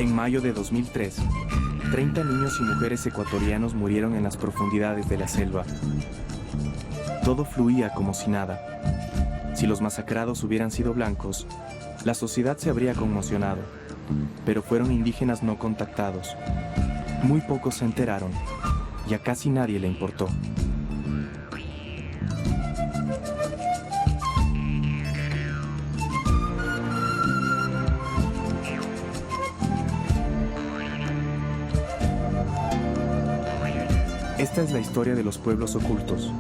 En mayo de 2003, 30 niños y mujeres ecuatorianos murieron en las profundidades de la selva. Todo fluía como si nada. Si los masacrados hubieran sido blancos, la sociedad se habría conmocionado, pero fueron indígenas no contactados. Muy pocos se enteraron y a casi nadie le importó. Esta es la historia de los pueblos ocultos.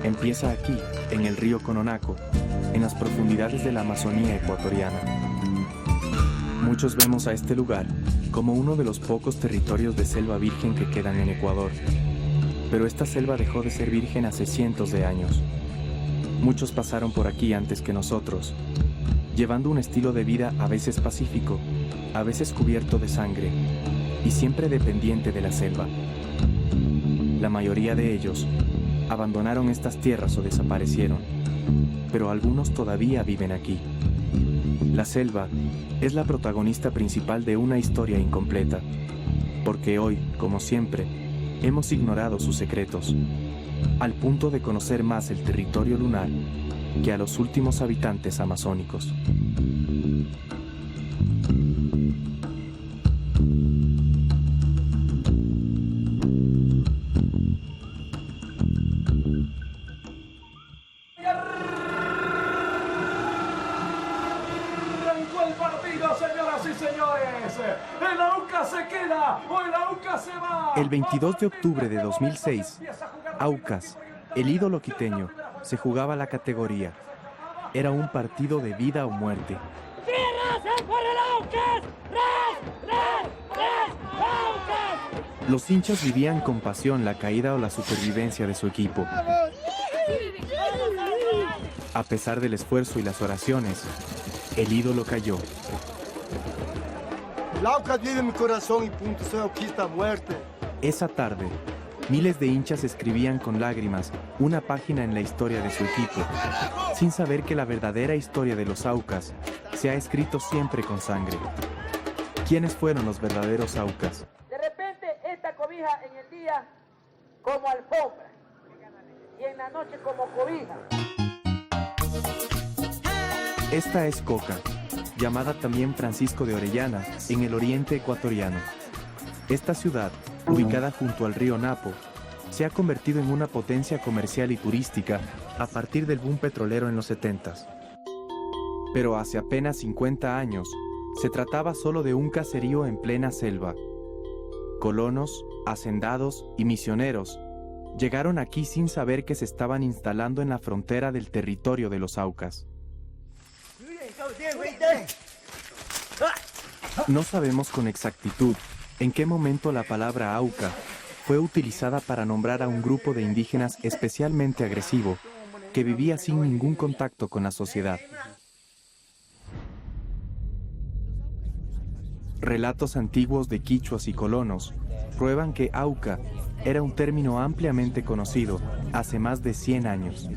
Empieza aquí, en el río Cononaco, en las profundidades de la Amazonía ecuatoriana. Muchos vemos a este lugar como uno de los pocos territorios de selva virgen que quedan en Ecuador. Pero esta selva dejó de ser virgen hace cientos de años. Muchos pasaron por aquí antes que nosotros, llevando un estilo de vida a veces pacífico, a veces cubierto de sangre, y siempre dependiente de la selva. La mayoría de ellos abandonaron estas tierras o desaparecieron, pero algunos todavía viven aquí. La selva es la protagonista principal de una historia incompleta, porque hoy, como siempre, hemos ignorado sus secretos, al punto de conocer más el territorio lunar que a los últimos habitantes amazónicos. El 22 de octubre de 2006, Aucas, el ídolo quiteño, se jugaba la categoría. Era un partido de vida o muerte. Los hinchas vivían con pasión la caída o la supervivencia de su equipo. A pesar del esfuerzo y las oraciones, el ídolo cayó. El Aucas vive en mi corazón y punto, soy auquista a muerte. Esa tarde, miles de hinchas escribían con lágrimas una página en la historia de su equipo, sin saber que la verdadera historia de los Aucas se ha escrito siempre con sangre. ¿Quiénes fueron los verdaderos Aucas? De repente esta cobija en el día como alfombra y en la noche como cobija. Esta es Coca, llamada también Francisco de Orellana, en el oriente ecuatoriano. Esta ciudad, ubicada junto al río Napo, se ha convertido en una potencia comercial y turística a partir del boom petrolero en los 70s. Pero hace apenas 50 años, se trataba solo de un caserío en plena selva. Colonos, hacendados y misioneros llegaron aquí sin saber que se estaban instalando en la frontera del territorio de los Aucas. No sabemos con exactitud en qué momento la palabra Auca fue utilizada para nombrar a un grupo de indígenas especialmente agresivo que vivía sin ningún contacto con la sociedad. Relatos antiguos de quichuas y colonos prueban que Auca era un término ampliamente conocido hace más de 100 años.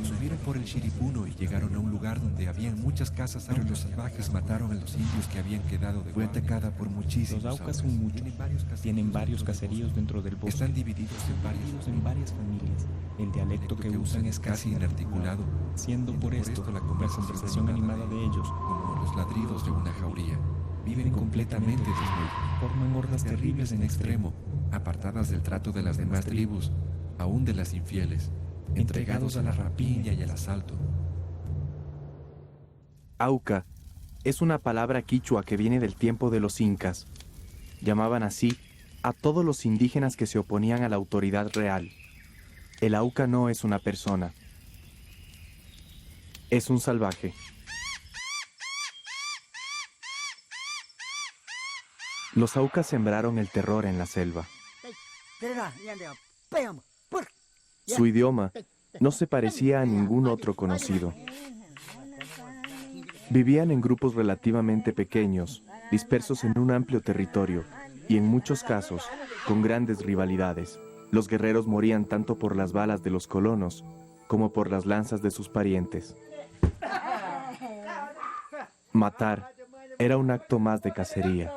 Subieron por el Chiripuno y llegaron a un lugar donde habían muchas casas, pero los salvajes mataron a los indios que habían quedado. Fue atacada por muchísimos. Los Aucas son muchos. Tienen varios caseríos dentro del bosque. Están divididos en varias familias. El dialecto que usan es casi inarticulado, siendo por esto la conversación animada de ellos, como los ladridos de una jauría. Viven completamente desnudos. Forman hordas terribles en extremo, apartadas del trato de las demás tribus, aún de las infieles, entregados a la rapiña y al asalto. Auca es una palabra quichua que viene del tiempo de los incas. Llamaban así a todos los indígenas que se oponían a la autoridad real. El Auca no es una persona. Es un salvaje. Los Aucas sembraron el terror en la selva. Su idioma no se parecía a ningún otro conocido. Vivían en grupos relativamente pequeños, dispersos en un amplio territorio, y en muchos casos, con grandes rivalidades. Los guerreros morían tanto por las balas de los colonos, como por las lanzas de sus parientes. Matar era un acto más de cacería,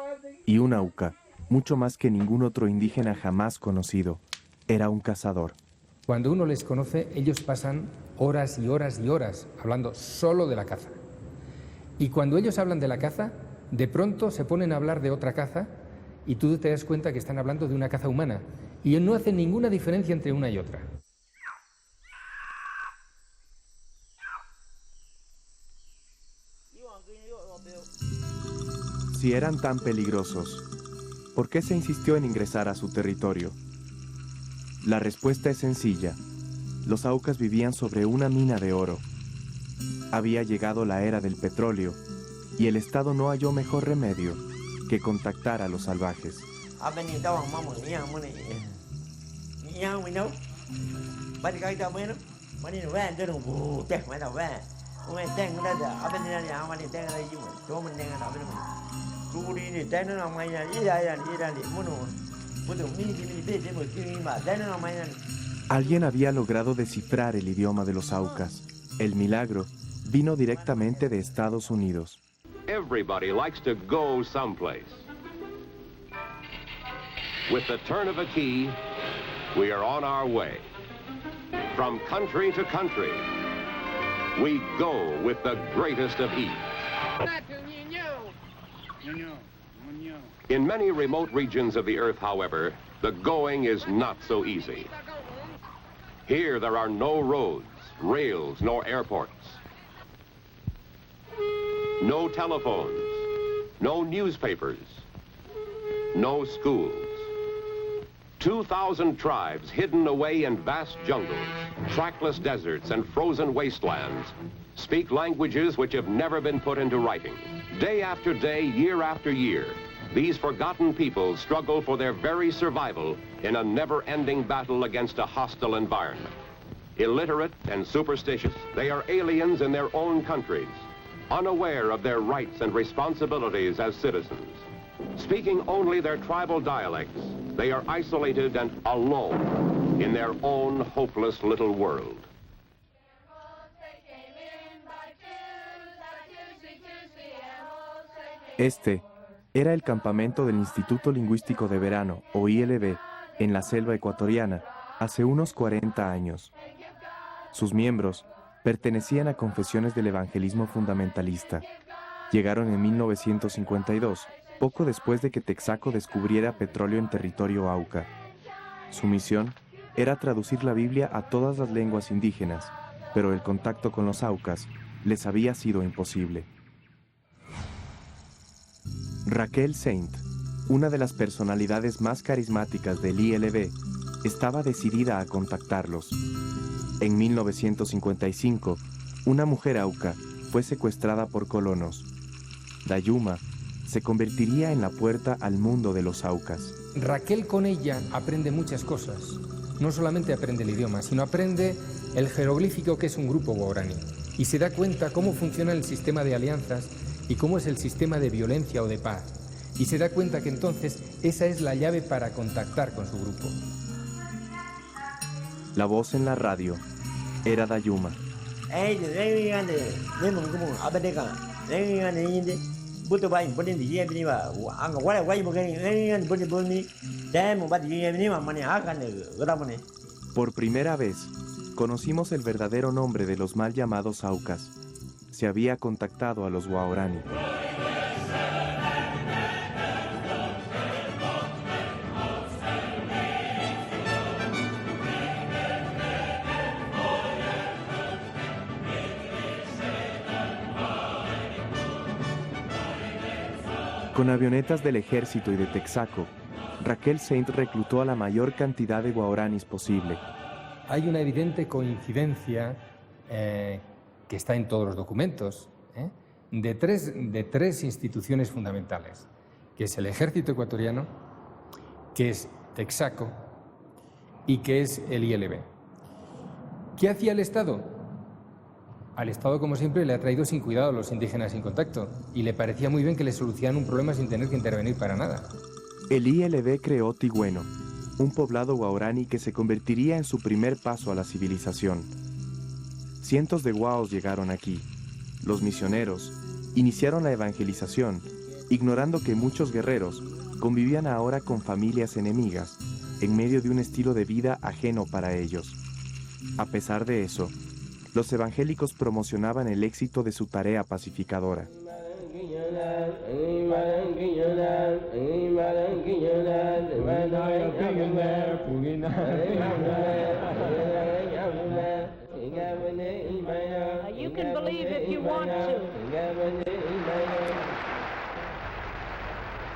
y un Auca, mucho más que ningún otro indígena jamás conocido, era un cazador. Cuando uno les conoce, ellos pasan horas y horas y horas hablando solo de la caza. Y cuando ellos hablan de la caza, de pronto se ponen a hablar de otra caza y tú te das cuenta que están hablando de una caza humana. Y no hacen ninguna diferencia entre una y otra. Si eran tan peligrosos, ¿por qué se insistió en ingresar a su territorio? La respuesta es sencilla. Los Aucas vivían sobre una mina de oro. Había llegado la era del petróleo y el Estado no halló mejor remedio que contactar a los salvajes. Alguien había logrado descifrar el idioma de los Aucas. El milagro vino directamente de Estados Unidos. Everybody likes to go someplace. With the turn of a key, we are on our way. From country to country, we go with the greatest of ease. In many remote regions of the earth, however, the going is not so easy. Here there are no roads, rails, nor airports. No telephones, no newspapers, no schools. 2,000 tribes hidden away in vast jungles, trackless deserts, and frozen wastelands speak languages which have never been put into writing. Day after day, year after year, these forgotten people struggle for their very survival in a never-ending battle against a hostile environment. Illiterate and superstitious, they are aliens in their own countries, unaware of their rights and responsibilities as citizens. Speaking only their tribal dialects, they are isolated and alone in their own hopeless little world. Este era el campamento del Instituto Lingüístico de Verano, o ILB, en la selva ecuatoriana, hace unos 40 años. Sus miembros pertenecían a confesiones del evangelismo fundamentalista. Llegaron en 1952, poco después de que Texaco descubriera petróleo en territorio Auca. Su misión era traducir la Biblia a todas las lenguas indígenas, pero el contacto con los Aucas les había sido imposible. Raquel Saint, una de las personalidades más carismáticas del ILB, estaba decidida a contactarlos. En 1955, una mujer Auca fue secuestrada por colonos. Dayuma se convertiría en la puerta al mundo de los Aucas. Raquel con ella aprende muchas cosas. no solamente aprende el idioma, sino aprende el jeroglífico que es un grupo guaraní y se da cuenta cómo funciona el sistema de alianzas y cómo es el sistema de violencia o de paz. Y se da cuenta que entonces esa es la llave para contactar con su grupo. La voz en la radio era Dayuma. Por primera vez, conocimos el verdadero nombre de los mal llamados Aucas. Se había contactado a los Waorani. Con avionetas del ejército y de Texaco, Raquel Saint reclutó a la mayor cantidad de guaraníes posible. Hay una evidente coincidencia que está en todos los documentos, de tres instituciones fundamentales, que es el ejército ecuatoriano, que es Texaco y que es el ILB. ¿Qué hacía el Estado? Al Estado, como siempre, le ha traído sin cuidado a los indígenas sin contacto y le parecía muy bien que le solucionaran un problema sin tener que intervenir para nada. El ILB creó Tigüeno, un poblado guaraní que se convertiría en su primer paso a la civilización. Cientos de guaos llegaron aquí. Los misioneros iniciaron la evangelización, ignorando que muchos guerreros convivían ahora con familias enemigas, en medio de un estilo de vida ajeno para ellos. A pesar de eso, los evangélicos promocionaban el éxito de su tarea pacificadora. You can believe if you want to.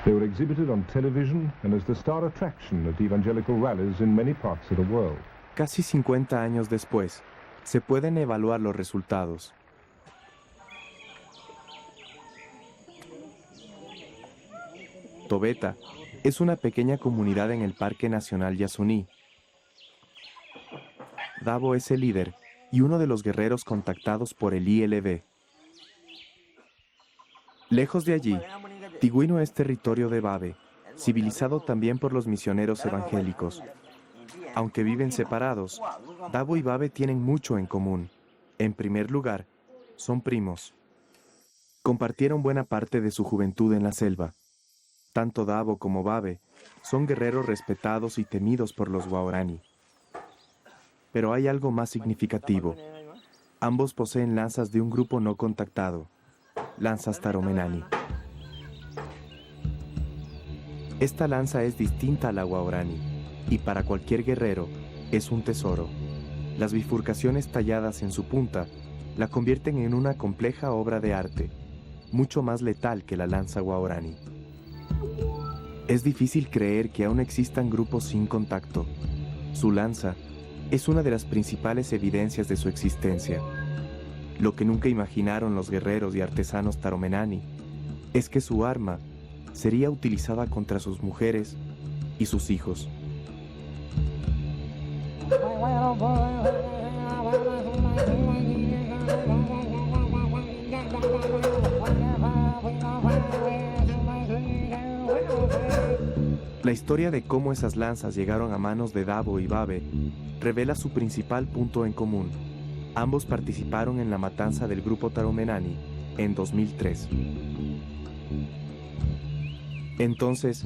They were exhibited on television and as the star attraction at evangelical rallies in many parts of the world. Casi 50 años después, se pueden evaluar los resultados. Tobeta es una pequeña comunidad en el Parque Nacional Yasuní. Dabo es el líder y uno de los guerreros contactados por el ILB. Lejos de allí, Tigüino es territorio de Babe, civilizado también por los misioneros evangélicos. Aunque viven separados, Dabo y Babe tienen mucho en común. En primer lugar, son primos. Compartieron buena parte de su juventud en la selva. Tanto Dabo como Babe son guerreros respetados y temidos por los guaraní. Pero hay algo más significativo. Ambos poseen lanzas de un grupo no contactado, lanzas Taromenani. Esta lanza es distinta a la guaraní y para cualquier guerrero es un tesoro. Las bifurcaciones talladas en su punta la convierten en una compleja obra de arte, mucho más letal que la lanza guaraní. Es difícil creer que aún existan grupos sin contacto. Su lanza es una de las principales evidencias de su existencia. Lo que nunca imaginaron los guerreros y artesanos Taromenani es que su arma sería utilizada contra sus mujeres y sus hijos. La historia de cómo esas lanzas llegaron a manos de Dabo y Babe revela su principal punto en común. Ambos participaron en la matanza del grupo Taromenani en 2003. Entonces,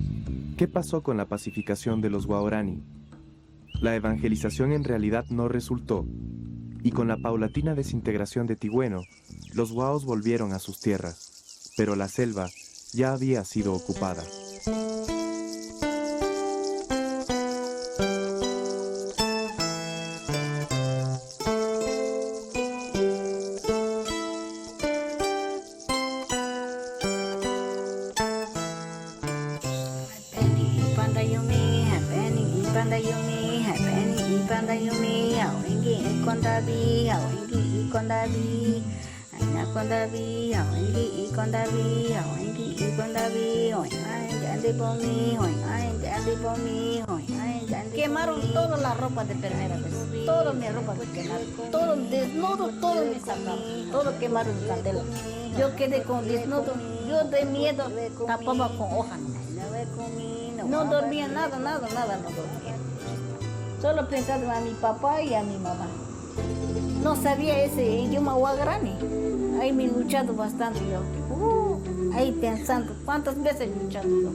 ¿qué pasó con la pacificación de los guaraní? La evangelización en realidad no resultó, y con la paulatina desintegración de Tigüeno, los guaos volvieron a sus tierras, pero la selva ya había sido ocupada. Quemaron toda la ropa de primera vez. Toda mi ropa fue quemada. Todo desnudo, todo me sacaron. Todo quemaron en candela. Yo quedé con desnudo. Yo de miedo tapaba con hojas. No dormía nada, no dormía. Solo pensaba a mi papá y a mi mamá. No sabía ese idioma guaraní. Ahí me he luchado bastante yo. Ahí pensando, ¿cuántas veces he luchado yo?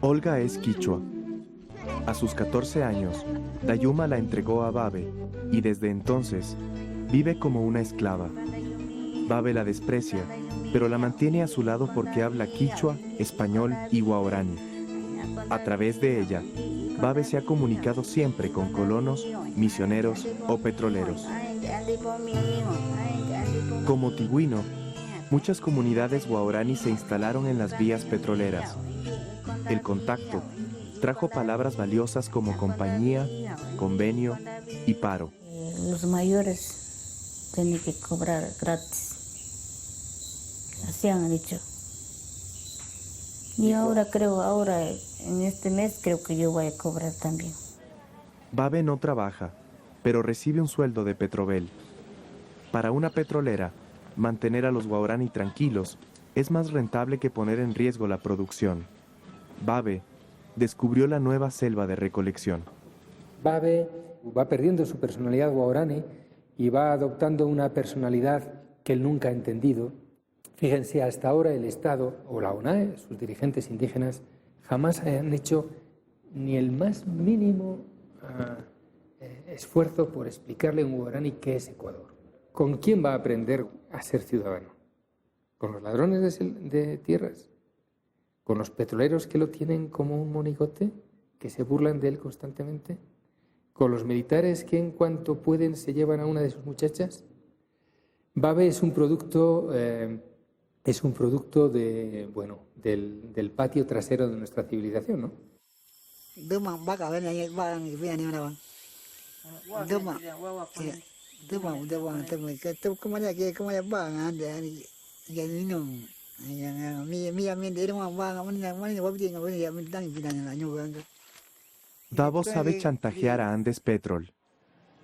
Olga es quichua. A sus 14 años, Dayuma la entregó a Babe y desde entonces vive como una esclava. Babe la desprecia, pero la mantiene a su lado porque habla quichua, español y guaraní. A través de ella, Babe se ha comunicado siempre con colonos, misioneros o petroleros. Como Tigüino, muchas comunidades guaraní se instalaron en las vías petroleras. El contacto trajo palabras valiosas como compañía, convenio y paro. Los mayores tienen que cobrar gratis. Así han dicho. Y ahora en este mes creo que yo voy a cobrar también. Babe no trabaja, pero recibe un sueldo de Petrobel. Para una petrolera, mantener a los guaraní tranquilos es más rentable que poner en riesgo la producción. Babe descubrió la nueva selva de recolección. Babe va perdiendo su personalidad guaraní y va adoptando una personalidad que él nunca ha entendido. Fíjense, hasta ahora el Estado o la UNAE, sus dirigentes indígenas, jamás han hecho ni el más mínimo esfuerzo por explicarle a un guaraní qué es Ecuador. ¿Con quién va a aprender a ser ciudadano? ¿Con los ladrones de tierras? ¿Con los petroleros que lo tienen como un monigote, que se burlan de él constantemente? ¿Con los militares que en cuanto pueden se llevan a una de sus muchachas? Babe es un producto del patio trasero de nuestra civilización, ¿no? Davo sabe chantajear a Andes Petrol.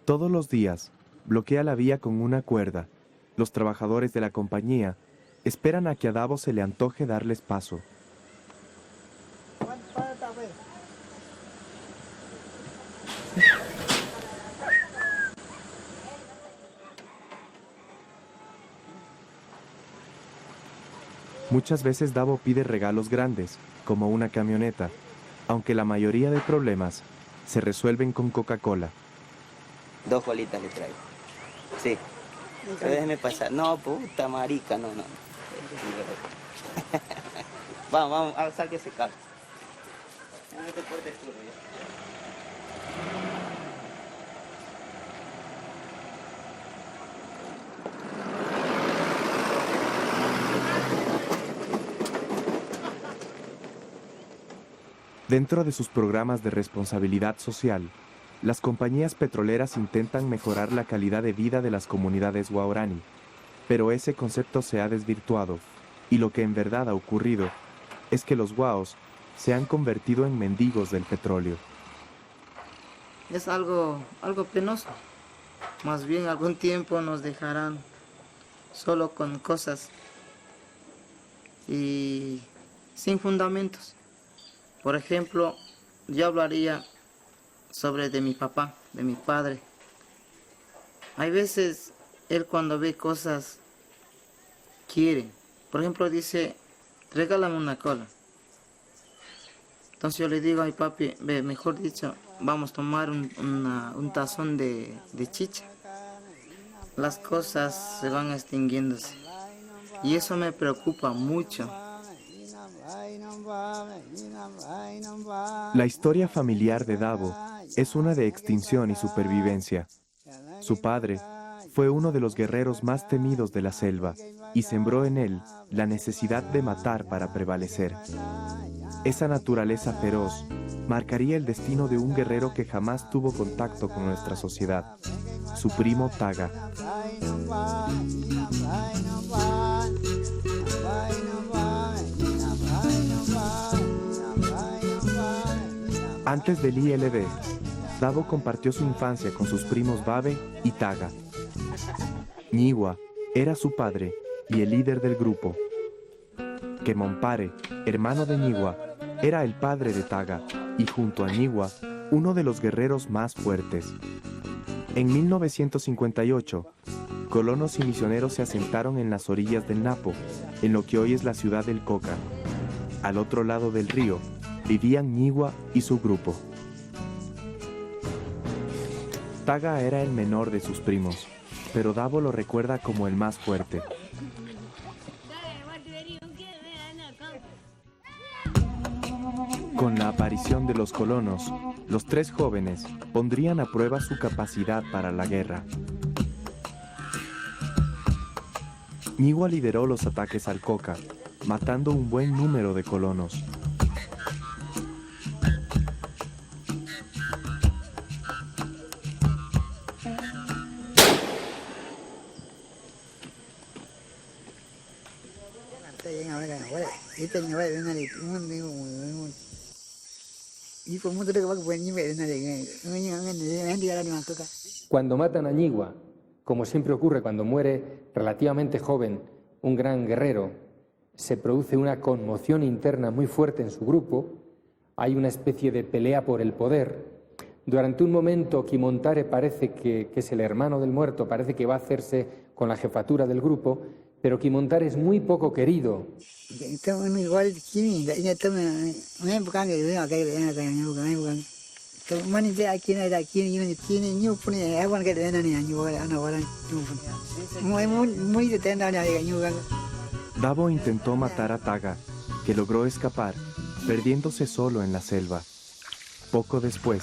Todos los días bloquea la vía con una cuerda. Los trabajadores de la compañía esperan a que a Davo se le antoje darles paso. Muchas veces Davo pide regalos grandes, como una camioneta, aunque la mayoría de problemas se resuelven con Coca-Cola. 2 bolitas le traigo. Sí. Pero déjeme pasar. No, puta marica, no. vamos, a sacar ese carro. No te portes tú, ya. Dentro de sus programas de responsabilidad social, las compañías petroleras intentan mejorar la calidad de vida de las comunidades guaraní, pero ese concepto se ha desvirtuado y lo que en verdad ha ocurrido es que los guaos se han convertido en mendigos del petróleo. Es algo penoso. Más bien algún tiempo nos dejarán solo con cosas y sin fundamentos. Por ejemplo, yo hablaría sobre de mi papá, de mi padre. Hay veces él cuando ve cosas quiere. Por ejemplo, dice, regálame una cola. Entonces yo le digo, ay papi, ve, mejor dicho, vamos a tomar un tazón de chicha. Las cosas se van extinguiéndose. Y eso me preocupa mucho. La historia familiar de Davo es una de extinción y supervivencia. Su padre fue uno de los guerreros más temidos de la selva y sembró en él la necesidad de matar para prevalecer. Esa naturaleza feroz marcaría el destino de un guerrero que jamás tuvo contacto con nuestra sociedad, su primo Taga. Antes del ILB, Davo compartió su infancia con sus primos Babe y Taga. Ñigua era su padre y el líder del grupo. Kemompare, hermano de Ñigua, era el padre de Taga y junto a Ñigua, uno de los guerreros más fuertes. En 1958, colonos y misioneros se asentaron en las orillas del Napo, en lo que hoy es la ciudad del Coca. Al otro lado del río, vivían Ñigua y su grupo. Taga era el menor de sus primos, pero Davo lo recuerda como el más fuerte. Con la aparición de los colonos, los tres jóvenes pondrían a prueba su capacidad para la guerra. Ñigua lideró los ataques al Coca, matando un buen número de colonos. Cuando matan a Ñigua, como siempre ocurre cuando muere relativamente joven un gran guerrero, se produce una conmoción interna muy fuerte en su grupo, hay una especie de pelea por el poder. Durante un momento Kimontare parece que es el hermano del muerto, parece que va a hacerse con la jefatura del grupo, pero Kimontare es muy poco querido. Davo intentó matar a Taga, que logró escapar, perdiéndose solo en la selva. Poco después,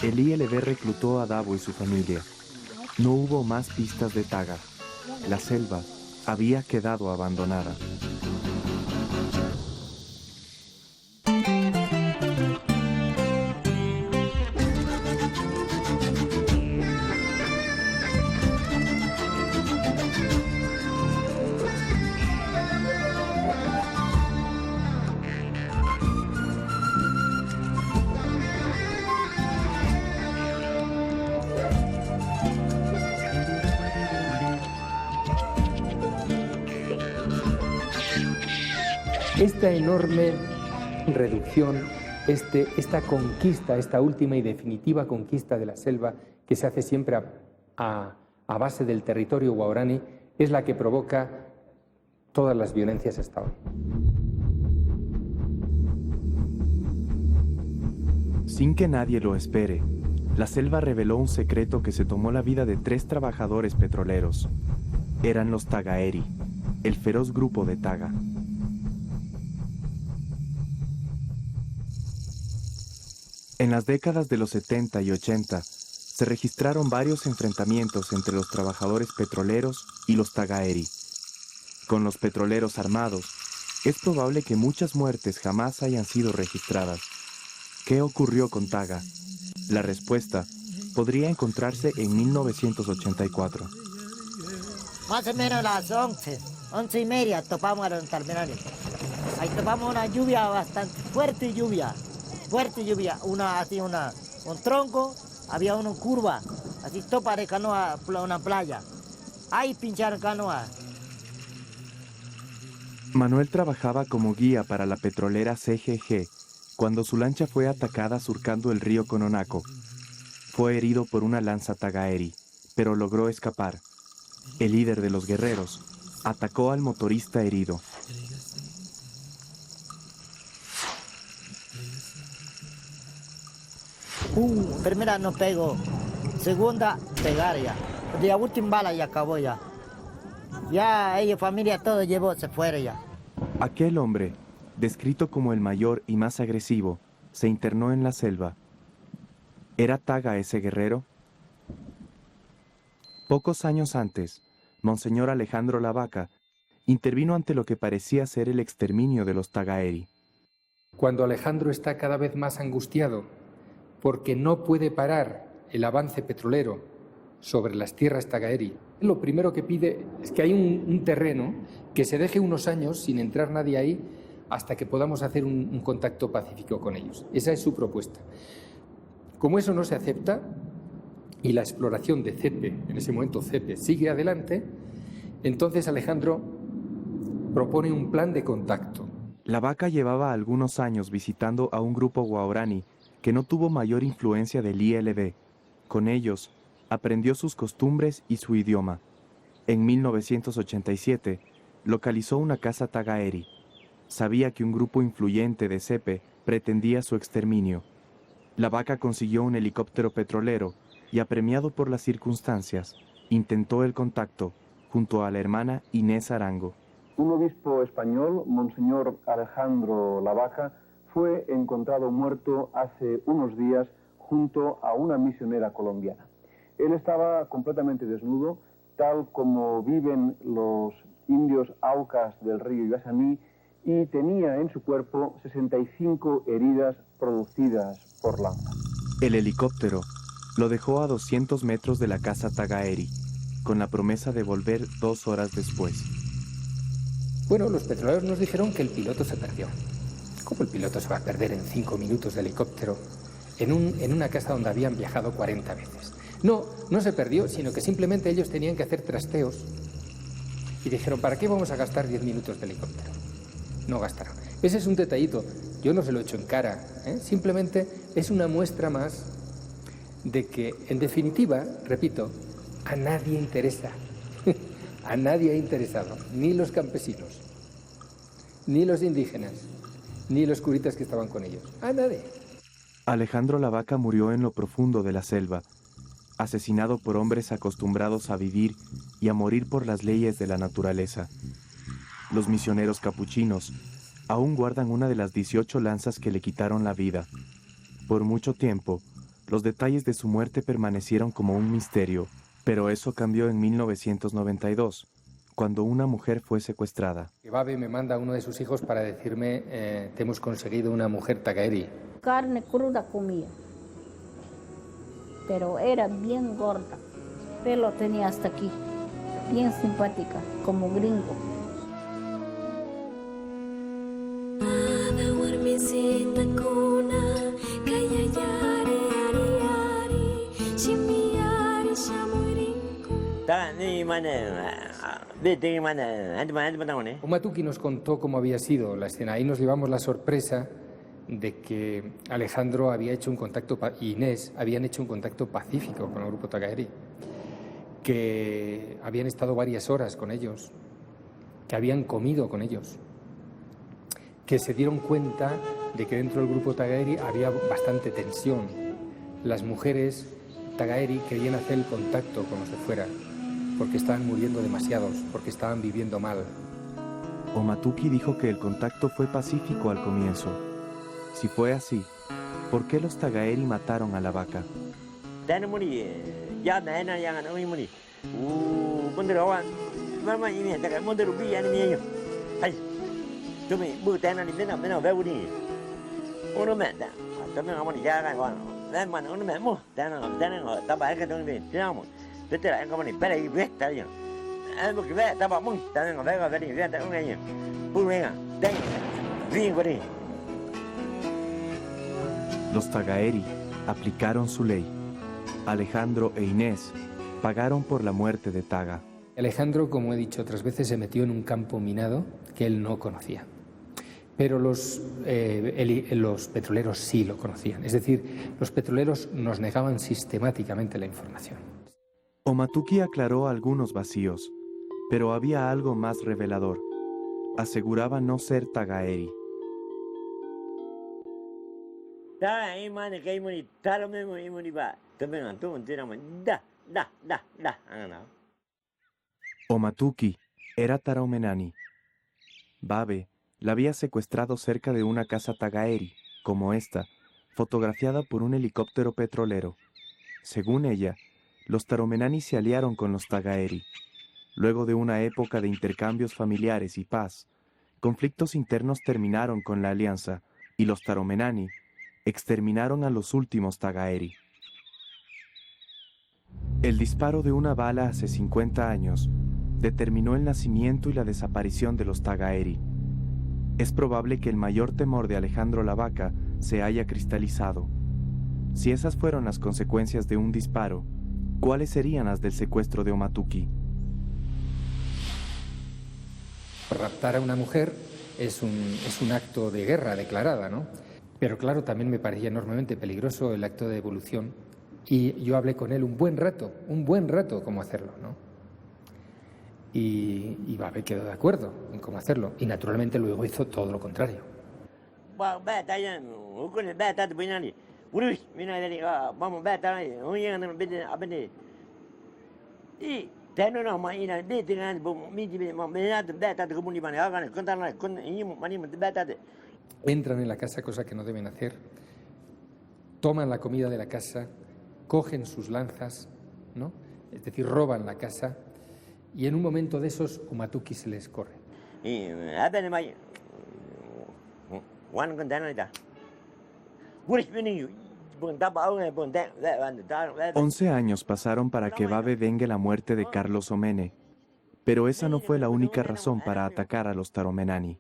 el ILB reclutó a Davo y su familia. No hubo más pistas de Taga. La selva había quedado abandonada. Esta enorme reducción, esta conquista, esta última y definitiva conquista de la selva que se hace siempre a base del territorio guaraní, es la que provoca todas las violencias hasta hoy. Sin que nadie lo espere, la selva reveló un secreto que se tomó la vida de 3 trabajadores petroleros. Eran los Tagaeri, el feroz grupo de Taga. En las décadas de los 70 y 80, se registraron varios enfrentamientos entre los trabajadores petroleros y los Tagaeri. Con los petroleros armados, es probable que muchas muertes jamás hayan sido registradas. ¿Qué ocurrió con Taga? La respuesta podría encontrarse en 1984. Más o menos a las 11:30 topamos a los terminales. Ahí topamos una lluvia bastante fuerte lluvia, un tronco, había una curva, así topa de canoa, una playa. Ahí pincharon canoa. Manuel trabajaba como guía para la petrolera CGG cuando su lancha fue atacada surcando el río Cononaco. Fue herido por una lanza Tagaeri, pero logró escapar. El líder de los guerreros atacó al motorista herido. Primera no pegó, segunda pegar ya. La última bala ya acabó ya. Ya ella, familia, todo llevó, se fueron ya. Aquel hombre, descrito como el mayor y más agresivo, se internó en la selva. ¿Era Taga ese guerrero? Pocos años antes, Monseñor Alejandro Lavaca intervino ante lo que parecía ser el exterminio de los Tagaeri. Cuando Alejandro está cada vez más angustiado porque no puede parar el avance petrolero sobre las tierras Tagaeri, lo primero que pide es que hay un terreno que se deje unos años sin entrar nadie ahí hasta que podamos hacer un contacto pacífico con ellos. Esa es su propuesta. Como eso no se acepta y la exploración de Cepe, en ese momento Cepe, sigue adelante, entonces Alejandro propone un plan de contacto. La Vaca llevaba algunos años visitando a un grupo guaraní que no tuvo mayor influencia del ILB. Con ellos, aprendió sus costumbres y su idioma. En 1987, localizó una casa Tagaeri. Sabía que un grupo influyente de Cepe pretendía su exterminio. La Vaca consiguió un helicóptero petrolero y, apremiado por las circunstancias, intentó el contacto junto a la hermana Inés Arango. Un obispo español, Monseñor Alejandro La Vaca, fue encontrado muerto hace unos días junto a una misionera colombiana. Él estaba completamente desnudo, tal como viven los indios aucas del río Yasaní, y tenía en su cuerpo 65 heridas producidas por lanza. El helicóptero lo dejó a 200 metros de la casa Tagaeri, con la promesa de volver 2 horas después. Bueno, los petroleros nos dijeron que el piloto se perdió. ¿Cómo el piloto se va a perder en 5 minutos de helicóptero en una casa donde habían viajado 40 veces? No, no se perdió, sino que simplemente ellos tenían que hacer trasteos y dijeron, ¿para qué vamos a gastar 10 minutos de helicóptero? No gastaron. Ese es un detallito, yo no se lo echo en cara, simplemente es una muestra más de que, en definitiva, repito, a nadie interesa. A nadie ha interesado, ni los campesinos, ni los indígenas, ni los curitas que estaban con ellos. A nadie. Alejandro La Vaca murió en lo profundo de la selva, asesinado por hombres acostumbrados a vivir y a morir por las leyes de la naturaleza. Los misioneros capuchinos aún guardan una de las 18 lanzas que le quitaron la vida. Por mucho tiempo, los detalles de su muerte permanecieron como un misterio, pero eso cambió en 1992, cuando una mujer fue secuestrada. Babe me manda a uno de sus hijos para decirme, te hemos conseguido una mujer Tagaeri. Carne cruda comía, pero era bien gorda. Pelo tenía hasta aquí, bien simpática, como gringo. Omatuki nos contó cómo había sido la escena. Ahí nos llevamos la sorpresa de que Alejandro había hecho un contacto, y Inés habían hecho un contacto pacífico con el grupo Tagaeri, que habían estado varias horas con ellos, que habían comido con ellos, que se dieron cuenta de que dentro del grupo Tagaeri había bastante tensión. Las mujeres Tagaeri querían hacer el contacto con los de fuera, porque estaban muriendo demasiados, porque estaban viviendo mal. Omatuki dijo que el contacto fue pacífico al comienzo. Si fue así, ¿por qué los Tagaeri mataron a La Vaca? Los Tagaeri aplicaron su ley. Alejandro e Inés pagaron por la muerte de Taga. Alejandro, como he dicho otras veces, se metió en un campo minado que él no conocía. Pero los petroleros sí lo conocían. Es decir, los petroleros nos negaban sistemáticamente la información. Omatuki aclaró algunos vacíos, pero había algo más revelador. Aseguraba no ser Tagaeri. Omatuki era Tarahumenani. Babe la había secuestrado cerca de una casa Tagaeri, como esta, fotografiada por un helicóptero petrolero. Según ella, los Tarahumenani se aliaron con los Tagaeri. Luego de una época de intercambios familiares y paz, conflictos internos terminaron con la alianza y los Taromenani exterminaron a los últimos Tagaeri. El disparo de una bala hace 50 años determinó el nacimiento y la desaparición de los Tagaeri. Es probable que el mayor temor de Alejandro la Vaca se haya cristalizado. Si esas fueron las consecuencias de un disparo, ¿cuáles serían las del secuestro de Omatuki? Raptar a una mujer es un acto de guerra declarada, ¿no? Pero claro, también me parecía enormemente peligroso el acto de devolución. Y yo hablé con él un buen rato cómo hacerlo, ¿no? Y Babe quedó de acuerdo en cómo hacerlo. Y naturalmente luego hizo todo lo contrario. Entran en la casa, cosa que no deben hacer. Toman la comida de la casa, cogen sus lanzas, ¿no? Es decir, roban la casa, y en un momento de esos Omatuki se les corre. 11 años pasaron para que Babe vengue la muerte de Carlos Omene, pero esa no fue la única razón para atacar a los Taromenani.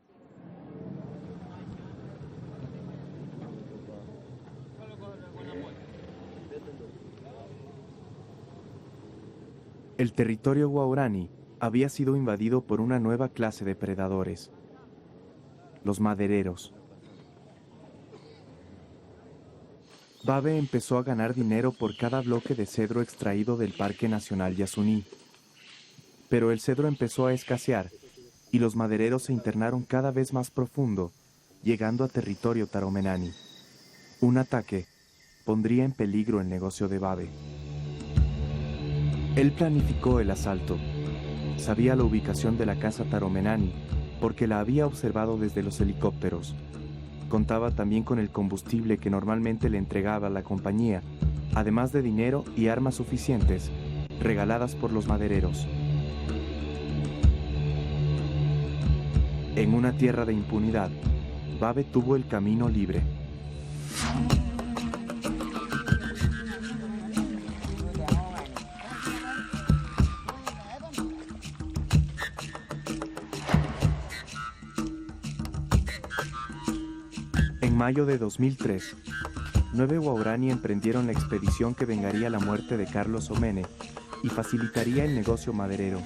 El territorio guaurani había sido invadido por una nueva clase de predadores, los madereros. Babe empezó a ganar dinero por cada bloque de cedro extraído del Parque Nacional Yasuní. Pero el cedro empezó a escasear y los madereros se internaron cada vez más profundo, llegando a territorio taromenani. Un ataque pondría en peligro el negocio de Babe. Él planificó el asalto. Sabía la ubicación de la casa taromenani porque la había observado desde los helicópteros. Contaba también con el combustible que normalmente le entregaba la compañía, además de dinero y armas suficientes, regaladas por los madereros. En una tierra de impunidad, Babe tuvo el camino libre. En mayo de 2003, 9 guaurani emprendieron la expedición que vengaría la muerte de Carlos Omene y facilitaría el negocio maderero.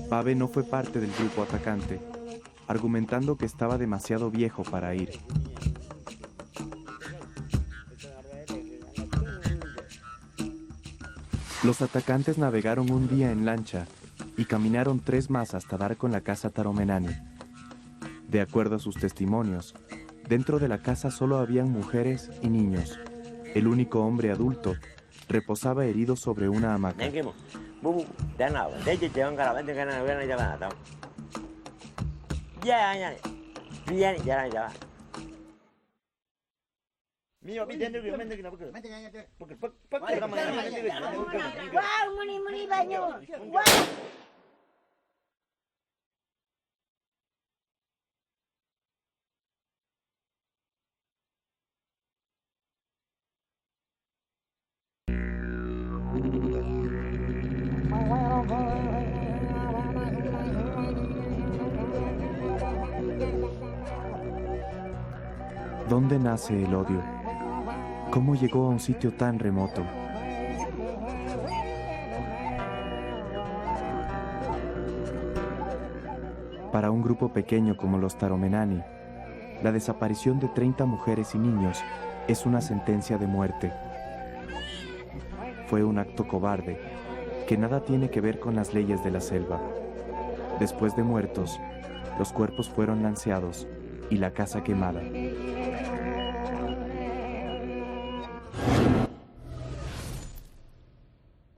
Babe no fue parte del grupo atacante, argumentando que estaba demasiado viejo para ir. Los atacantes navegaron un día en lancha y caminaron 3 más hasta dar con la casa taromenani. De acuerdo a sus testimonios, dentro de la casa solo habían mujeres y niños. El único hombre adulto reposaba herido sobre una hamaca. ¿Dónde nace el odio? ¿Cómo llegó a un sitio tan remoto? Para un grupo pequeño como los taromenani, la desaparición de 30 mujeres y niños es una sentencia de muerte. Fue un acto cobarde, que nada tiene que ver con las leyes de la selva. Después de muertos, los cuerpos fueron lanceados y la casa quemada.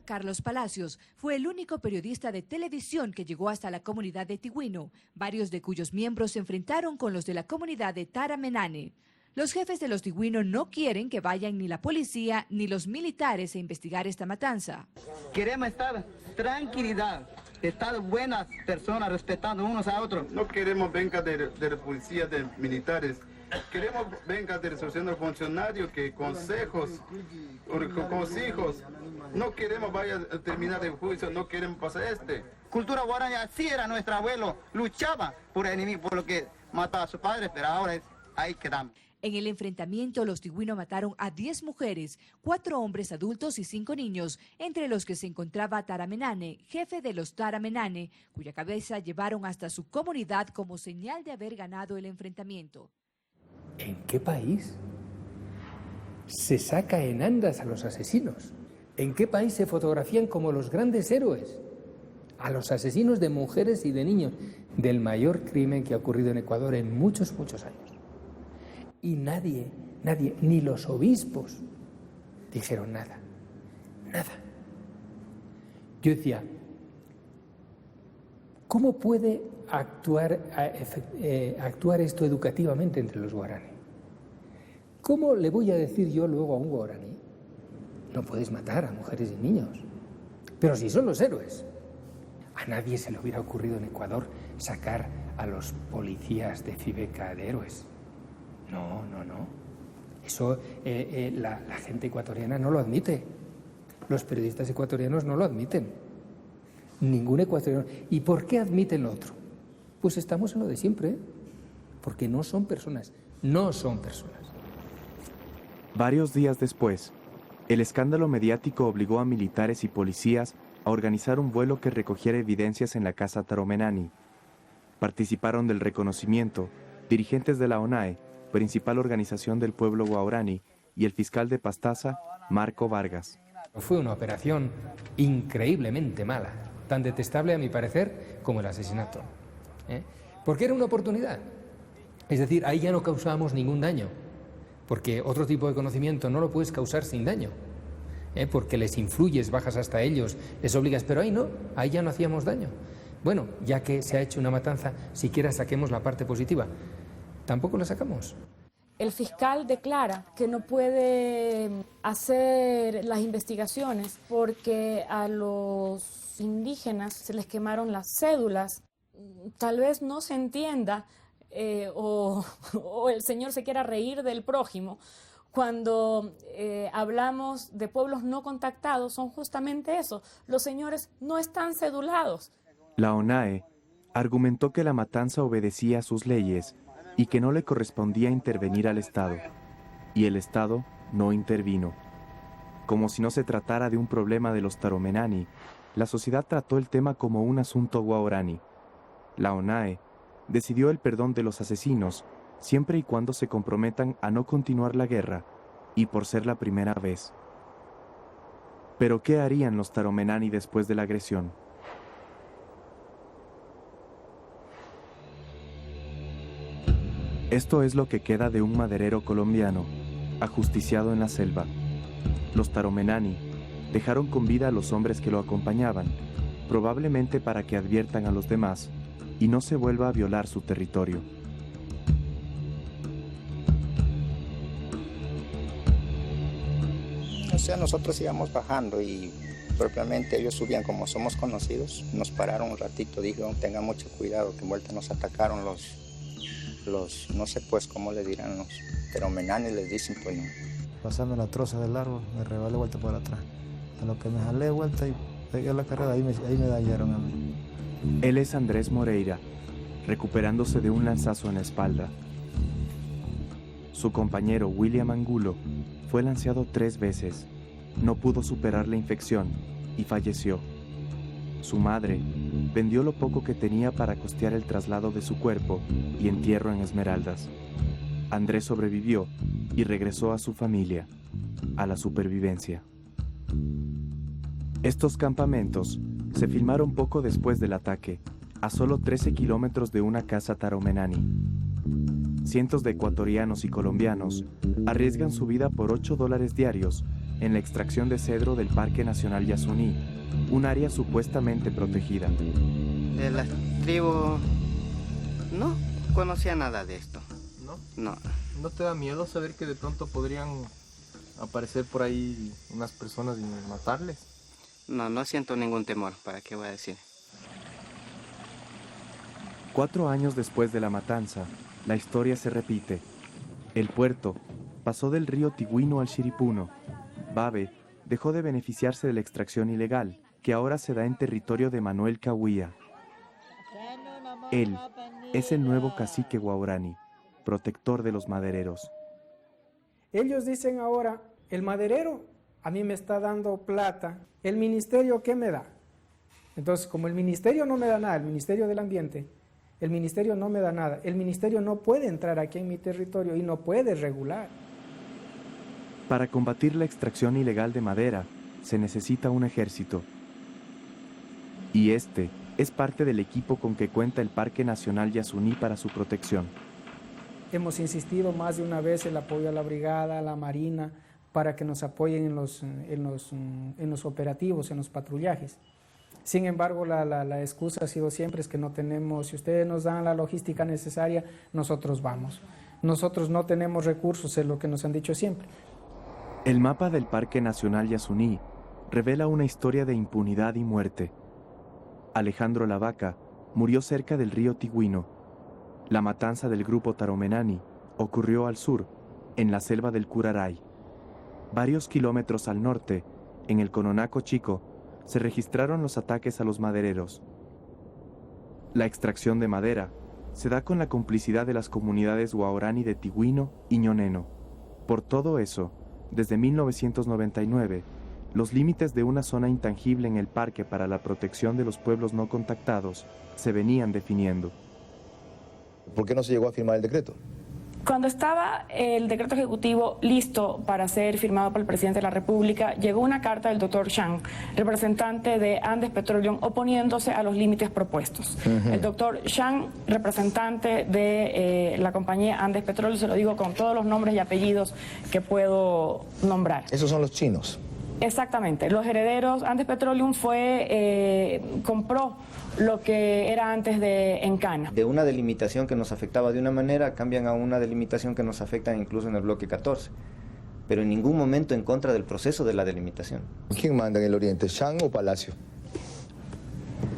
Carlos Palacios fue el único periodista de televisión que llegó hasta la comunidad de Tigüino, varios de cuyos miembros se enfrentaron con los de la comunidad de Taromenani. Los jefes de los Tigüino no quieren que vayan ni la policía ni los militares a investigar esta matanza. Queremos estar tranquilidad, estar buenas personas respetando unos a otros. No queremos venga de la policía, de militares. queremos venga de resolución del funcionario, que consejos, hijos, no queremos vaya a terminar el juicio, no queremos pasar Cultura guaraní, así era nuestro abuelo, luchaba por el enemigo, por lo que mataba a su padre, pero ahora ahí quedamos. En el enfrentamiento, los tigüinos mataron a 10 mujeres, 4 hombres adultos y 5 niños, entre los que se encontraba Taramenane, jefe de los Taramenane, cuya cabeza llevaron hasta su comunidad como señal de haber ganado el enfrentamiento. ¿En qué país se saca en andas a los asesinos? ¿En qué país se fotografían como los grandes héroes a los asesinos de mujeres y de niños del mayor crimen que ha ocurrido en Ecuador en muchos, muchos años? Y nadie, ni los obispos dijeron nada. Yo decía, ¿cómo puede actuar esto educativamente entre los guaraní? ¿Cómo le voy a decir yo luego a un guaraní? No puedes matar a mujeres y niños. Pero si son los héroes. A nadie se le hubiera ocurrido en Ecuador sacar a los policías de Fibeca de héroes. No. Eso la gente ecuatoriana no lo admite. Los periodistas ecuatorianos no lo admiten. Ningún ecuatoriano. ¿Y por qué admiten lo otro? Pues estamos en lo de siempre, ¿eh? Porque no son personas. Varios días después, el escándalo mediático obligó a militares y policías a organizar un vuelo que recogiera evidencias en la casa Taromenani. Participaron del reconocimiento dirigentes de la ONAE, principal organización del pueblo guaraní, y el fiscal de Pastaza, Marco Vargas. Fue una operación increíblemente mala, tan detestable a mi parecer como el asesinato. Porque era una oportunidad. Es decir, ahí ya no causábamos ningún daño, porque otro tipo de conocimiento no lo puedes causar sin daño, porque les influyes, bajas hasta ellos, les obligas, pero ahí no, ahí ya no hacíamos daño. Bueno, ya que se ha hecho una matanza, siquiera saquemos la parte positiva. Tampoco la sacamos. El fiscal declara que no puede hacer las investigaciones porque a los indígenas se les quemaron las cédulas. Tal vez no se entienda o el señor se quiera reír del prójimo. Cuando hablamos de pueblos no contactados, son justamente eso. Los señores no están cedulados. La ONAE argumentó que la matanza obedecía a sus leyes y que no le correspondía intervenir al Estado. Y el Estado no intervino. Como si no se tratara de un problema de los Taromenani, la sociedad trató el tema como un asunto guaraní. La ONAE decidió el perdón de los asesinos siempre y cuando se comprometan a no continuar la guerra, y por ser la primera vez. Pero ¿qué harían los Taromenani después de la agresión? Esto es lo que queda de un maderero colombiano, ajusticiado en la selva. Los Taromenani dejaron con vida a los hombres que lo acompañaban, probablemente para que adviertan a los demás y no se vuelva a violar su territorio. O sea, nosotros íbamos bajando y propiamente ellos subían, como somos conocidos, nos pararon un ratito, dijeron tengan mucho cuidado, que en vuelta nos atacaron los no sé pues cómo le dirán los Taromenani, les dicen pues no. Pasando la troza del árbol, me rebalé vuelta por atrás. A lo que me jalé vuelta y pegué la carrera, ahí me dañaron a mí. Él es Andrés Moreira, recuperándose de un lanzazo en la espalda. Su compañero William Angulo fue lanceado 3 veces, no pudo superar la infección y falleció. Su madre vendió lo poco que tenía para costear el traslado de su cuerpo y entierro en Esmeraldas. Andrés sobrevivió y regresó a su familia, a la supervivencia. Estos campamentos se filmaron poco después del ataque, a solo 13 kilómetros de una casa Taromenani. Cientos de ecuatorianos y colombianos arriesgan su vida por $8 diarios en la extracción de cedro del Parque Nacional Yasuní, un área supuestamente protegida. De las tribus no conocía nada de esto. ¿No? No. ¿No te da miedo saber que de pronto podrían aparecer por ahí unas personas y matarles? No siento ningún temor, ¿para qué voy a decir? 4 años después de la matanza, la historia se repite. El puerto pasó del río Tigüino al Shiripuno. Babe dejó de beneficiarse de la extracción ilegal, que ahora se da en territorio de Manuel Cahuilla. Él es el nuevo cacique guaurani, protector de los madereros. Ellos dicen ahora, el maderero a mí me está dando plata, ¿el ministerio qué me da? Entonces, como el ministerio no me da nada, el Ministerio del Ambiente, el ministerio no me da nada, el ministerio no puede entrar aquí en mi territorio y no puede regular. Para combatir la extracción ilegal de madera, se necesita un ejército. Y este es parte del equipo con que cuenta el Parque Nacional Yasuní para su protección. Hemos insistido más de una vez el apoyo a la brigada, a la marina, para que nos apoyen en los operativos, en los patrullajes. Sin embargo, la excusa ha sido siempre es que no tenemos, si ustedes nos dan la logística necesaria, nosotros vamos. Nosotros no tenemos recursos, es lo que nos han dicho siempre. El mapa del Parque Nacional Yasuní revela una historia de impunidad y muerte. Alejandro Lavaca murió cerca del río Tigüino. La matanza del grupo Taromenani ocurrió al sur, en la selva del Curaray. Varios kilómetros al norte, en el Cononaco Chico, se registraron los ataques a los madereros. La extracción de madera se da con la complicidad de las comunidades guaurani de Tigüino y Ñoneno. Por todo eso, desde 1999, los límites de una zona intangible en el parque para la protección de los pueblos no contactados se venían definiendo. ¿Por qué no se llegó a firmar el decreto? Cuando estaba el decreto ejecutivo listo para ser firmado por el presidente de la República, llegó una carta del doctor Shang, representante de Andes Petroleum, oponiéndose a los límites propuestos. El doctor Shang, representante de la compañía Andes Petroleum, se lo digo con todos los nombres y apellidos que puedo nombrar. Esos son los chinos. Exactamente. Los herederos, Andes Petroleum compró lo que era antes de Encana. De una delimitación que nos afectaba de una manera, cambian a una delimitación que nos afecta incluso en el bloque 14. Pero en ningún momento en contra del proceso de la delimitación. ¿Quién manda en el Oriente, Shang o Palacio?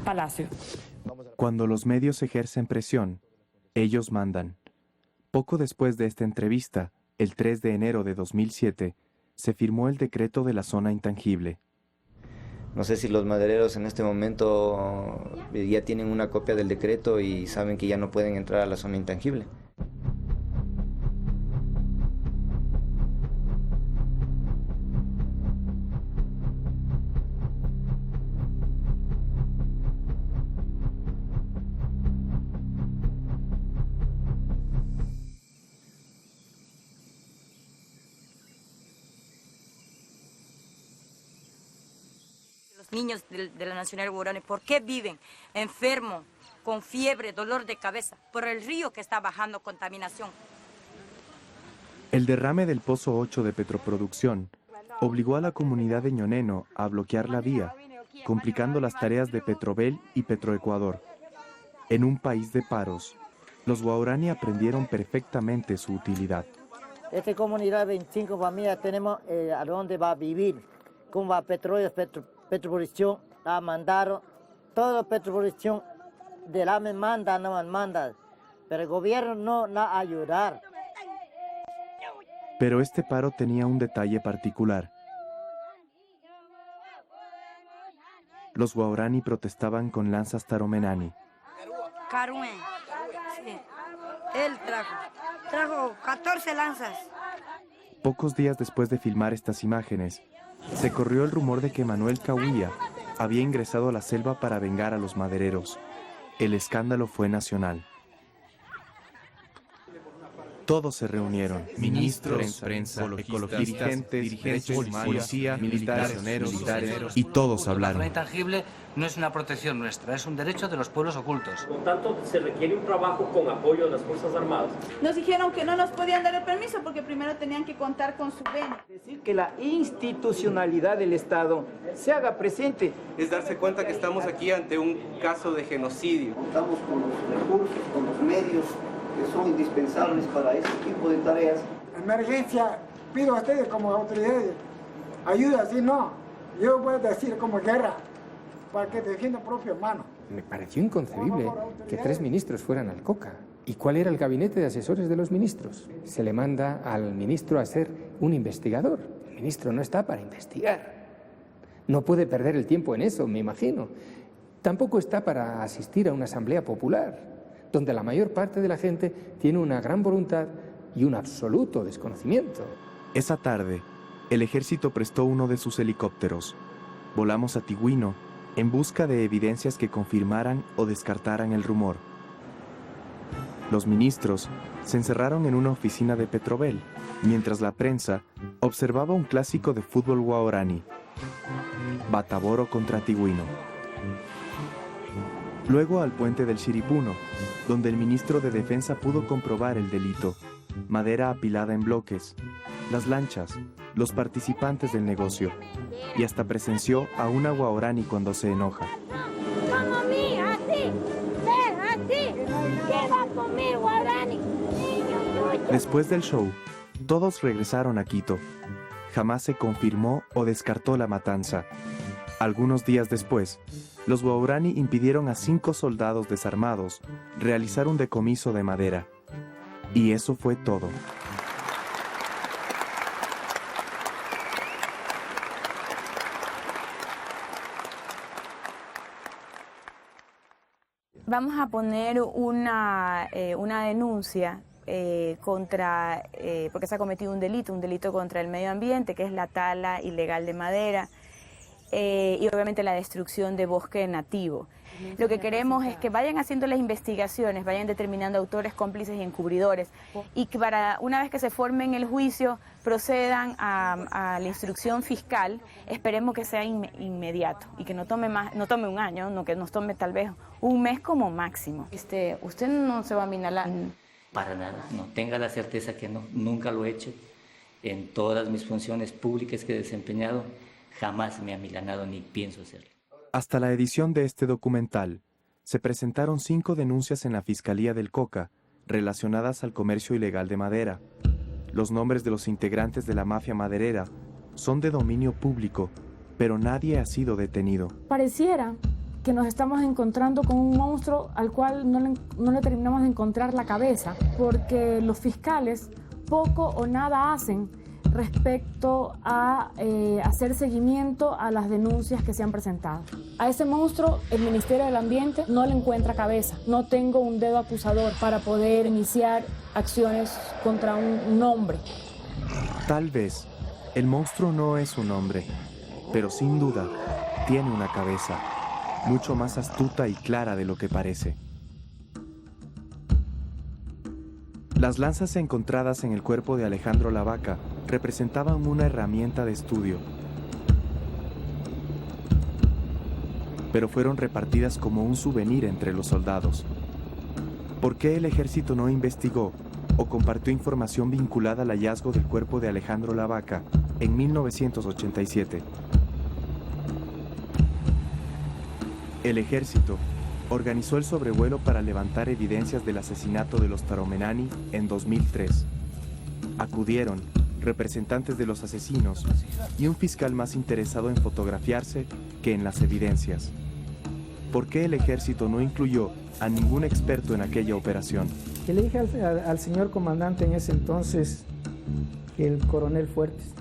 Palacio. Cuando los medios ejercen presión, ellos mandan. Poco después de esta entrevista, el 3 de enero de 2007, se firmó el decreto de la zona intangible. No sé si los madereros en este momento ya tienen una copia del decreto y saben que ya no pueden entrar a la zona intangible. Niños de la Nacional Guaraní, ¿por qué viven enfermos, con fiebre, dolor de cabeza? Por el río que está bajando contaminación. El derrame del Pozo 8 de Petroproducción obligó a la comunidad de Ñoneno a bloquear la vía, complicando las tareas de Petrobel y Petroecuador. En un país de paros, los guaurani aprendieron perfectamente su utilidad. Esta comunidad de 25 familias tenemos a dónde va a vivir, cómo va petróleo, Petroproducción, la mandaron, toda Petroproducción de la me manda, no me manda, pero el gobierno no la ayudar. Pero este paro tenía un detalle particular. Los guaurani protestaban con lanzas taromenani. Caruen, sí. Él trajo 14 lanzas. Pocos días después de filmar estas imágenes, se corrió el rumor de que Manuel Cahuilla había ingresado a la selva para vengar a los madereros. El escándalo fue nacional. Todos se reunieron: ministros, prensa, ecologistas, dirigentes, policía, militares, y todos hablaron. La zona intangible no es una protección nuestra, es un derecho de los pueblos ocultos. Por tanto, se requiere un trabajo con apoyo de las Fuerzas Armadas. Nos dijeron que no nos podían dar el permiso porque primero tenían que contar con su bene. Decir que la institucionalidad del Estado se haga presente. Es darse cuenta que estamos aquí ante un caso de genocidio. Contamos con los recursos, con los medios que son indispensables para ese tipo de tareas. Emergencia, pido a ustedes como autoridades, ayuda, si no, yo voy a decir como guerra, para que defiendan propio hermano. Me pareció inconcebible que 3 ministros fueran al Coca. ¿Y cuál era el gabinete de asesores de los ministros? Se le manda al ministro a ser un investigador. El ministro no está para investigar. No puede perder el tiempo en eso, me imagino. Tampoco está para asistir a una asamblea popular, donde la mayor parte de la gente tiene una gran voluntad y un absoluto desconocimiento. Esa tarde, el ejército prestó uno de sus helicópteros. Volamos a Tigüino en busca de evidencias que confirmaran o descartaran el rumor. Los ministros se encerraron en una oficina de Petrobel, mientras la prensa observaba un clásico de fútbol guaraní, Bataboro contra Tigüino. Luego al puente del Chiripuno, donde el ministro de Defensa pudo comprobar el delito: madera apilada en bloques, las lanchas, los participantes del negocio, y hasta presenció a una guaraní cuando se enoja. Después del show, todos regresaron a Quito. Jamás se confirmó o descartó la matanza. Algunos días después, los guaraní impidieron a 5 soldados desarmados realizar un decomiso de madera. Y eso fue todo. Vamos a poner una denuncia porque se ha cometido un delito contra el medio ambiente, que es la tala ilegal de madera y obviamente la destrucción de bosque nativo. Lo que queremos es que vayan haciendo las investigaciones, vayan determinando autores, cómplices y encubridores, y que una vez que se formen el juicio procedan a la instrucción fiscal. Esperemos que sea inmediato y que no tome un año, no, que nos tome tal vez un mes como máximo. ¿Usted no se va a amilanar? Para nada, no, tenga la certeza que no, nunca lo he hecho. En todas mis funciones públicas que he desempeñado, jamás me he amilanado ni pienso hacerlo. Hasta la edición de este documental, se presentaron 5 denuncias en la Fiscalía del Coca relacionadas al comercio ilegal de madera. Los nombres de los integrantes de la mafia maderera son de dominio público, pero nadie ha sido detenido. Pareciera que nos estamos encontrando con un monstruo al cual no le terminamos de encontrar la cabeza, porque los fiscales poco o nada hacen respecto a hacer seguimiento a las denuncias que se han presentado. A ese monstruo el Ministerio del Ambiente no le encuentra cabeza. No tengo un dedo acusador para poder iniciar acciones contra un hombre. Tal vez el monstruo no es un hombre, pero sin duda tiene una cabeza mucho más astuta y clara de lo que parece. Las lanzas encontradas en el cuerpo de Alejandro Lavaca representaban una herramienta de estudio, pero fueron repartidas como un souvenir entre los soldados. ¿Por qué el ejército no investigó o compartió información vinculada al hallazgo del cuerpo de Alejandro Lavaca en 1987? El ejército organizó el sobrevuelo para levantar evidencias del asesinato de los Taromenani en 2003. Acudieron representantes de los asesinos y un fiscal más interesado en fotografiarse que en las evidencias. ¿Por qué el ejército no incluyó a ningún experto en aquella operación? Yo le dije al señor comandante en ese entonces, el coronel Fuertes,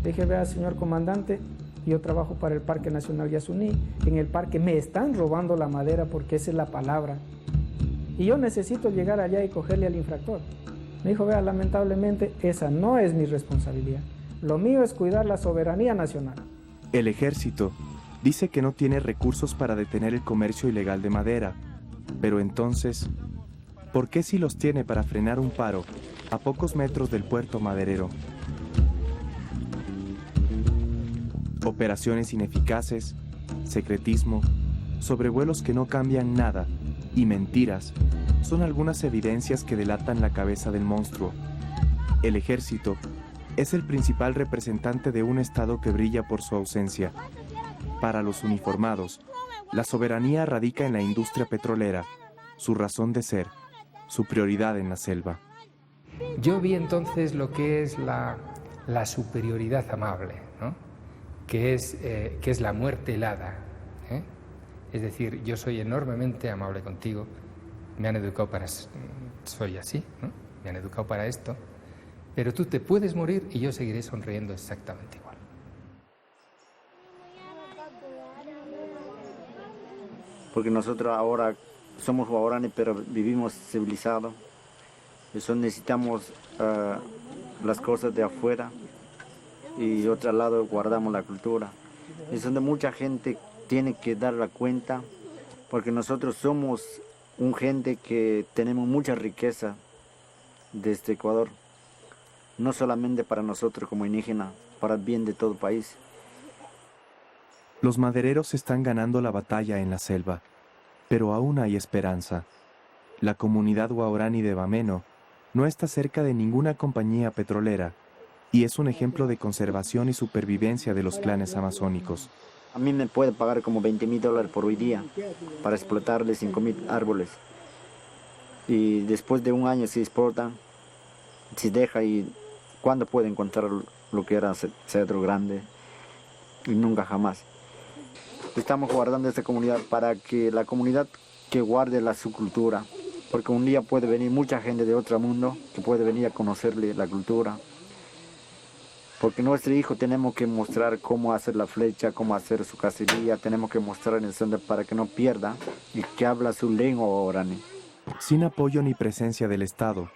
le dije: vea, señor comandante, yo trabajo para el Parque Nacional Yasuní. En el parque me están robando la madera, porque esa es la palabra. Y yo necesito llegar allá y cogerle al infractor. Me dijo: vea, lamentablemente esa no es mi responsabilidad. Lo mío es cuidar la soberanía nacional. El ejército dice que no tiene recursos para detener el comercio ilegal de madera. Pero entonces, ¿por qué sí los tiene para frenar un paro a pocos metros del puerto maderero? Operaciones ineficaces, secretismo, sobrevuelos que no cambian nada y mentiras son algunas evidencias que delatan la cabeza del monstruo. El ejército es el principal representante de un Estado que brilla por su ausencia. Para los uniformados, la soberanía radica en la industria petrolera, su razón de ser, su prioridad en la selva. Yo vi entonces lo que es la superioridad amable, ¿no? que es la muerte helada, ¿eh? Es decir, yo soy enormemente amable contigo, me han educado para... soy así, ¿no? Me han educado para esto, pero tú te puedes morir y yo seguiré sonriendo exactamente igual. Porque nosotros ahora somos guaraní, pero vivimos civilizados. Eso necesitamos las cosas de afuera y otro lado guardamos la cultura. Es donde mucha gente tiene que dar la cuenta, porque nosotros somos un gente que tenemos mucha riqueza desde Ecuador, no solamente para nosotros como indígenas, para el bien de todo el país. Los madereros están ganando la batalla en la selva, pero aún hay esperanza. La comunidad guaraní de Bameno no está cerca de ninguna compañía petrolera y es un ejemplo de conservación y supervivencia de los clanes amazónicos. A mí me puede pagar como $20,000 por hoy día para explotarle 5,000 árboles. Y después de un año se explotan, se deja y ¿cuándo puede encontrar lo que era cedro grande? Y nunca jamás. Estamos guardando esta comunidad para que la comunidad que guarde su cultura, porque un día puede venir mucha gente de otro mundo que puede venir a conocerle la cultura. Porque nuestro hijo tenemos que mostrar cómo hacer la flecha, cómo hacer su cacería, tenemos que mostrar en el centro para que no pierda y que habla su lengua guaraní. Sin apoyo ni presencia del Estado,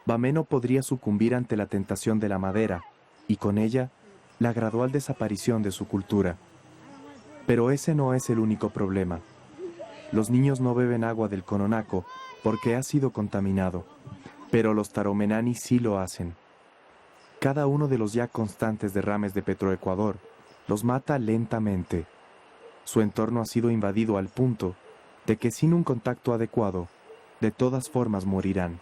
Bameno podría sucumbir ante la tentación de la madera y con ella la gradual desaparición de su cultura. Pero ese no es el único problema. Los niños no beben agua del Cononaco porque ha sido contaminado, pero los taromenani sí lo hacen. Cada uno de los ya constantes derrames de Petroecuador los mata lentamente. Su entorno ha sido invadido al punto de que sin un contacto adecuado, de todas formas morirán.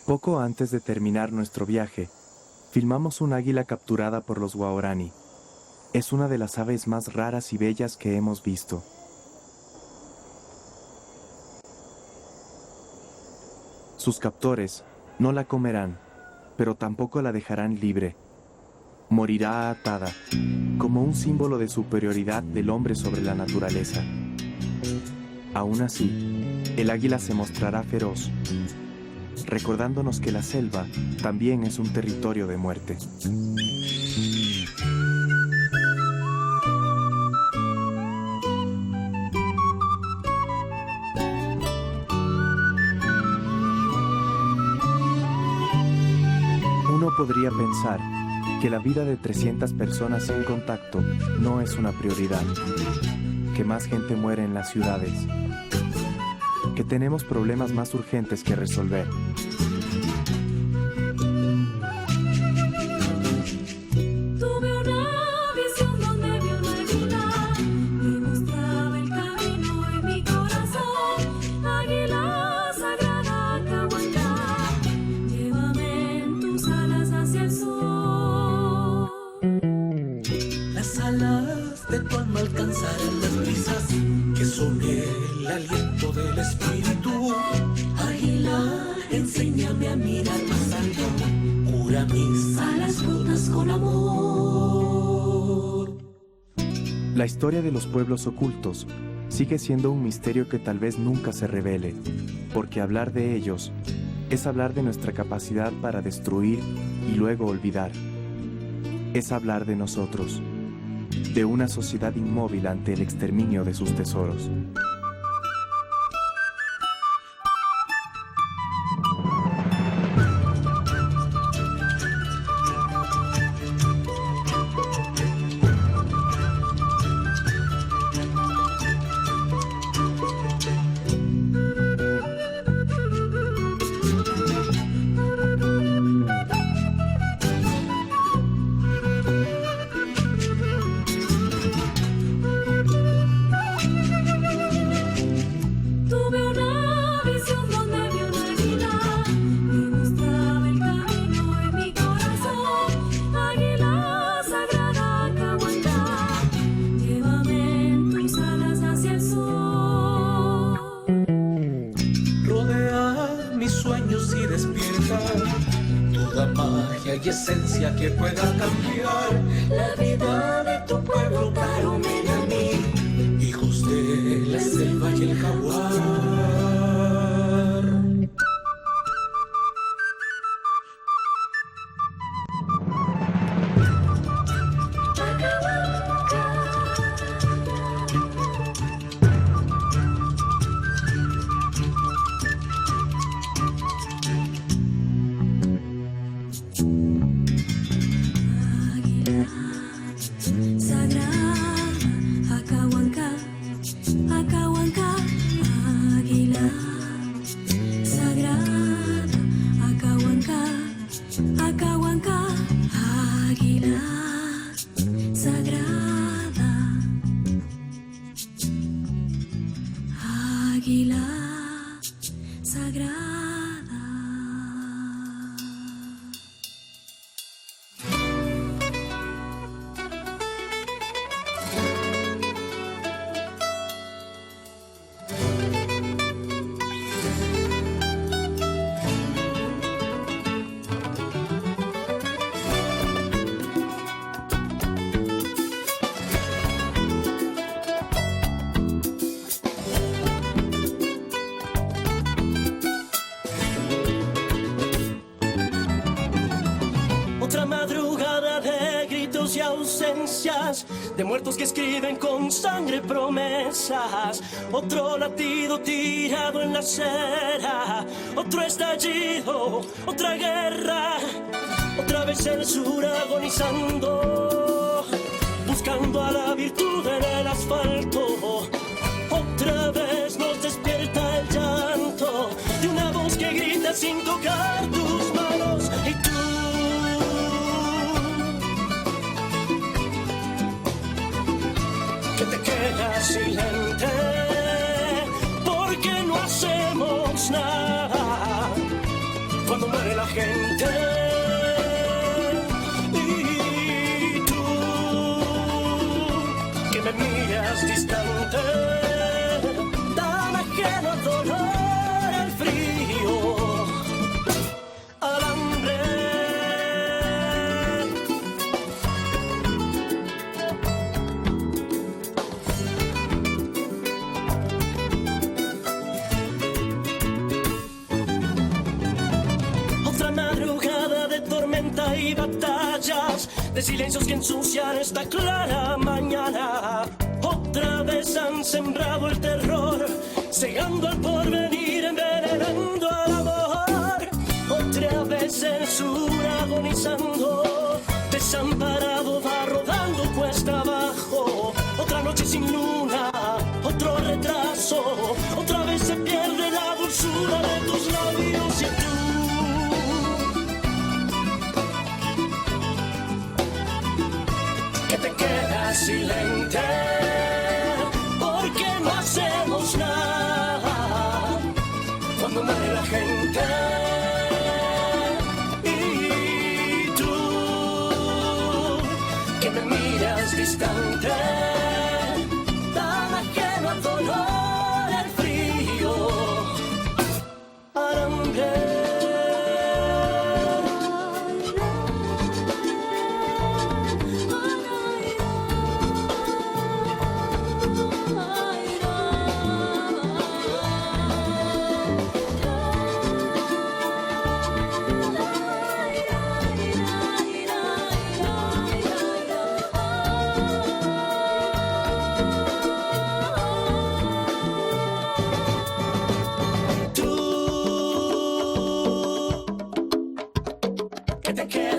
Poco antes de terminar nuestro viaje, filmamos un águila capturada por los guaraní. Es una de las aves más raras y bellas que hemos visto. Sus captores no la comerán, pero tampoco la dejarán libre. Morirá atada, como un símbolo de superioridad del hombre sobre la naturaleza. Aún así, el águila se mostrará feroz, recordándonos que la selva también es un territorio de muerte. Uno podría pensar que la vida de 300 personas sin contacto no es una prioridad, que más gente muere en las ciudades, que tenemos problemas más urgentes que resolver. Alcanzarán las brisas que sobre el aliento del espíritu. Águila, enséñame a mirar más alto, cura mis alas rotas con amor. La historia de los pueblos ocultos sigue siendo un misterio que tal vez nunca se revele, porque hablar de ellos es hablar de nuestra capacidad para destruir y luego olvidar. Es hablar de nosotros, de una sociedad inmóvil ante el exterminio de sus tesoros. toda magia y esencia que pueda cambiar la vida de tu pueblo, Caromenamí, hijos de la selva y el jaguar. De muertos que escriben con sangre promesas, otro latido tirado en la acera, otro estallido, otra guerra, otra vez el sur agonizando, buscando a la virtud en el asfalto, otra vez nos despierta el llanto de una voz que grita sin tocar tus manos y tú. Que te quedas silente porque no hacemos nada cuando muere la gente. Y tú que me miras distante, dame ajeno al dolor, al frío, al hambre. Y batallas de silencios que ensucian esta clara mañana. Otra vez han sembrado el terror, cegando al porvenir, envenenando al amor. Otra vez el sur agonizando, desamparado va rodando cuesta abajo. Otra noche sin luna, otro retraso, otra vez se pierde la dulzura de tus labios y tú. Que te quedas silente porque no hacemos nada cuando muere la gente. Y tú que me miras distante, tan ajeno al dolor, al frío, al hambre. Que te quedas